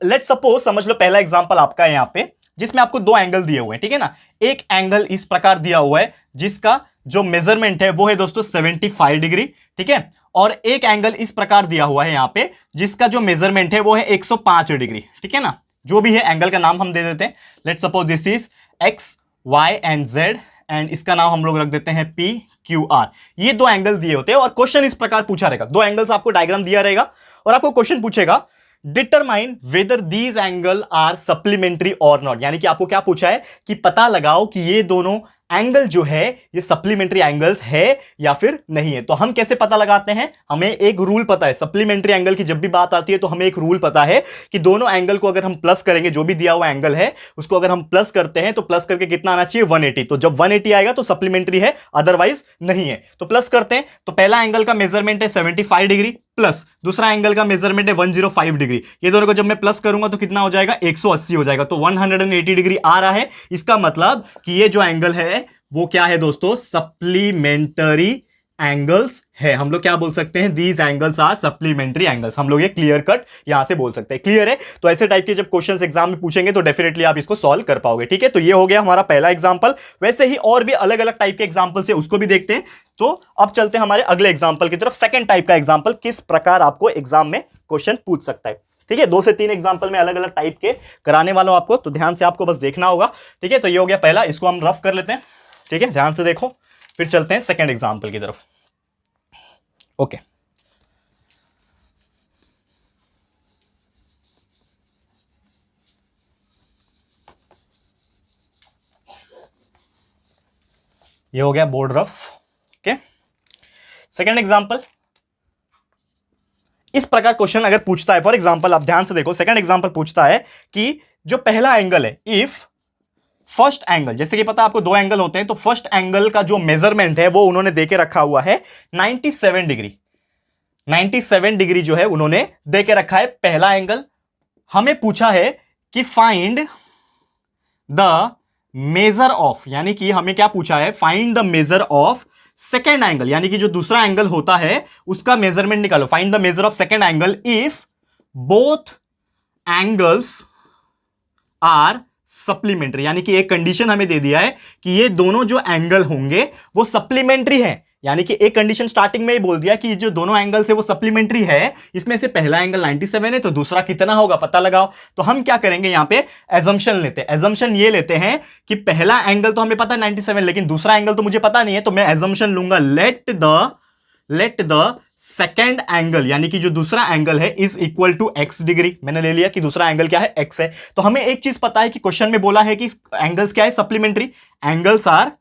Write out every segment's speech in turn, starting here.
Let's suppose, समझ लो पहला example आपका है यहां पे, जिसमें आपको दो एंगल दिए हुए हैं, ठीक है ना। एक एंगल इस प्रकार दिया हुआ है जिसका जो मेजरमेंट है वो है दोस्तों 75 डिग्री, ठीक है। और एक एंगल इस प्रकार दिया हुआ है यहां पे जिसका जो मेजरमेंट है वो है 105 डिग्री, ठीक है ना। जो भी है एंगल का नाम हम दे देते हैं। Let's suppose this is X Y and Z, and इसका नाम हम लोग रख देते हैं पी क्यू आर। ये दो एंगल दिए होते हैं और क्वेश्चन इस प्रकार पूछा रहेगा, दो एंगल्स आपको डायग्राम दिया रहेगा और आपको क्वेश्चन पूछेगा determine whether these angle are supplementary और नॉट। यानी कि आपको क्या पूछा है कि पता लगाओ कि ये दोनों एंगल जो है ये सप्लीमेंट्री एंगल्स है या फिर नहीं है। तो हम कैसे पता लगाते हैं, हमें एक रूल पता है सप्लीमेंट्री एंगल की जब भी बात आती है तो हमें एक रूल पता है कि दोनों एंगल को अगर हम प्लस करेंगे, जो भी दिया हुआ एंगल है उसको अगर हम प्लस करते हैं तो प्लस करके कितना आना चाहिए 180। तो जब 180 आएगा तो सप्लीमेंट्री है, अदरवाइज नहीं है। तो प्लस करते हैं, तो पहला एंगल का मेजरमेंट है 75 डिग्री प्लस दूसरा एंगल का मेजरमेंट है 105 डिग्री। ये दोनों को जब मैं प्लस करूंगा तो कितना हो जाएगा 180 हो जाएगा। तो 180 डिग्री आ रहा है। इसका मतलब कि ये जो एंगल है वो क्या है दोस्तों, सप्लीमेंटरी एंगल्स है। हम लोग क्या बोल सकते हैं, these angles are supplementary angles. हम लोग ये क्लियर कट यहां से बोल सकते हैं। क्लियर है। तो ऐसे टाइप के जब क्वेश्चंस एग्जाम में पूछेंगे तो डेफिनेटली आप इसको सॉल्व कर पाओगे, ठीक है। तो ये हो गया हमारा पहला एग्जांपल। वैसे ही और भी अलग अलग टाइप के एग्जांपल्स है, उसको भी देखते हैं। तो अब चलते हैं हमारे अगले एग्जांपल की तरफ। सेकंड टाइप का एग्जांपल, किस प्रकार आपको एग्जाम में क्वेश्चन पूछ सकता है, ठीक है। 2 से 3 एग्जांपल में अलग अलग टाइप के कराने वाला हूं आपको, तो ध्यान से आपको बस देखना होगा, ठीक है। तो ये हो गया पहला, इसको हम रफ कर लेते हैं, ठीक है। ध्यान से देखो, फिर चलते हैं सेकंड एग्जांपल की तरफ। ओके, ये हो गया board rough, okay. Second example, इस प्रकार क्वेश्चन अगर पूछता है, फॉर एग्जांपल आप ध्यान से देखो, सेकंड एग्जांपल पूछता है कि जो पहला एंगल है, इफ फर्स्ट एंगल, जैसे कि पता है आपको दो एंगल होते हैं, तो फर्स्ट एंगल का जो मेजरमेंट है वो उन्होंने देके रखा हुआ है 97 डिग्री। 97 डिग्री जो है उन्होंने देके रखा है पहला एंगल। हमें पूछा है कि फाइंड द मेजर ऑफ, यानी कि हमें क्या पूछा है, find the measure of second angle, यानी कि जो दूसरा एंगल होता है उसका मेजरमेंट निकालो। Find the measure of second angle if both angles are supplementary. यानी कि एक कंडीशन हमें दे दिया है कि ये दोनों जो एंगल होंगे वो सप्लीमेंट्री हैं। यानी कि एक कंडीशन स्टार्टिंग में ही बोल दिया कि जो दोनों एंगल्स है वो सप्लीमेंट्री है। इसमें से पहला एंगल 97 है तो दूसरा कितना होगा पता लगाओ। तो हम क्या करेंगे, यहां पे एजम्पशन लेते हैं। एजम्पशन ये लेते हैं कि पहला एंगल तो हमें पता है 97, लेकिन दूसरा एंगल तो मुझे पता नहीं है। तो मैं एजम्पशन लूंगा लेट द सेकेंड एंगल, यानी कि जो दूसरा एंगल है, is equal to x degree. मैंने ले लिया कि दूसरा एंगल क्या है, x है। तो हमें एक चीज पता है कि क्वेश्चन में बोला है कि एंगल्स क्या है, सप्लीमेंट्री। एंगल्स आर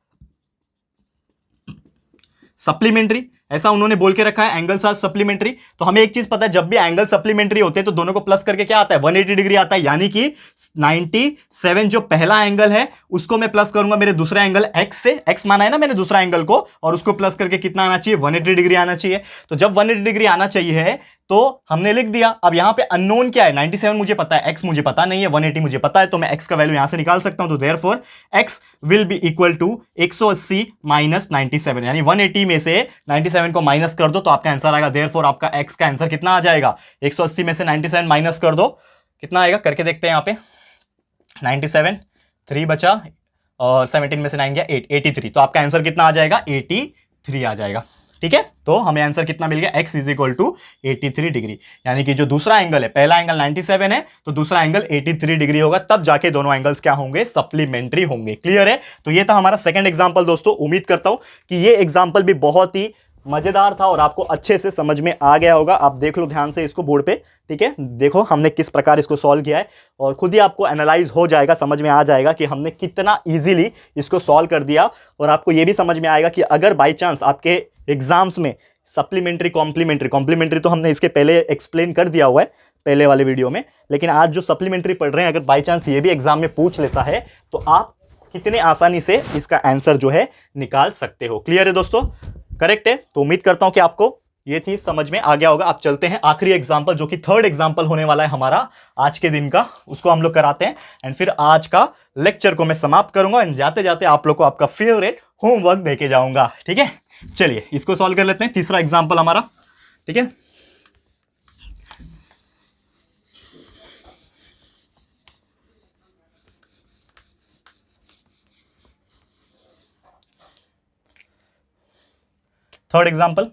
सप्लीमेंट्री, ऐसा उन्होंने बोल के रखा है, एंगल्स आर सप्लीमेंट्री। तो हमें एक चीज पता है, जब भी एंगल सप्लीमेंट्री होते हैं तो दोनों को प्लस करके क्या आता है, 180 डिग्री आता है। यानी कि 97 जो पहला एंगल है उसको मैं प्लस करूंगा मेरे दूसरा एंगल x से, x माना है ना मैंने दूसरा एंगल को, और उसको प्लस करके कितना आना चाहिए, 180 डिग्री आना चाहिए। तो जब 180 डिग्री आना चाहिए तो हमने लिख दिया। अब यहां पे अननोन क्या है, 97 मुझे पता है, x मुझे पता नहीं है, 180 मुझे पता है, तो मैं x का वैल्यू यहां से निकाल सकता हूं। तो therefore x will be equal to 180 minus 97, यानी 180 में से 97 को माइनस कर दो तो आपका आंसर आएगा। देयरफॉर आपका x का आंसर कितना आ जाएगा, 180 में से 97 माइनस कर दो, कितना आएगा करके देखते हैं। यहां पे 97, 3 बचा और 17 में से 9 गया 8, 83। तो आपका आंसर कितना आ जाएगा, 83 आ जाएगा, ठीक है। तो हमें आंसर कितना मिल गया, x is equal to 83 degree. यानी कि जो दूसरा एंगल है, पहला एंगल 97 है तो दूसरा एंगल 83 डिग्री होगा, तब जाके दोनों एंगल्स क्या होंगे, सप्लीमेंट्री होंगे। क्लियर है। तो ये था हमारा सेकंड एग्जांपल दोस्तों। उम्मीद करता हूं कि ये एग्जांपल भी बहुत ही मजेदार था और आपको अच्छे से समझ में आ गया होगा। आप देख लो ध्यान से इसको बोर्ड पे, ठीक है। देखो हमने किस प्रकार इसको सॉल्व किया है और खुद ही आपको एनालाइज हो जाएगा, समझ में आ जाएगा कि हमने कितना इजीली इसको सॉल्व कर दिया। और आपको यह भी समझ में आएगा कि अगर बाई चांस आपके एग्जाम्स में सप्लीमेंट्री कॉम्प्लीमेंट्री तो हमने इसके पहले एक्सप्लेन कर दिया हुआ है पहले वाले वीडियो में, लेकिन आज जो सप्लीमेंट्री पढ़ रहे हैं, अगर बाई चांस ये भी एग्जाम में पूछ लेता है तो आप कितने आसानी से इसका आंसर जो है निकाल सकते हो। क्लियर है दोस्तों, करेक्ट है। तो उम्मीद करता हूं कि आपको ये चीज समझ में आ गया होगा। आप चलते हैं आखिरी एग्जांपल, जो कि थर्ड एग्जांपल होने वाला है हमारा आज के दिन का, उसको हम लोग कराते हैं एंड फिर आज का लेक्चर को मैं समाप्त करूंगा एंड जाते जाते आप लोग को आपका फेवरेट होमवर्क देके जाऊंगा, ठीक है। चलिए इसको सॉल्व कर लेते हैं, तीसरा एग्जांपल हमारा, ठीक है। Third example,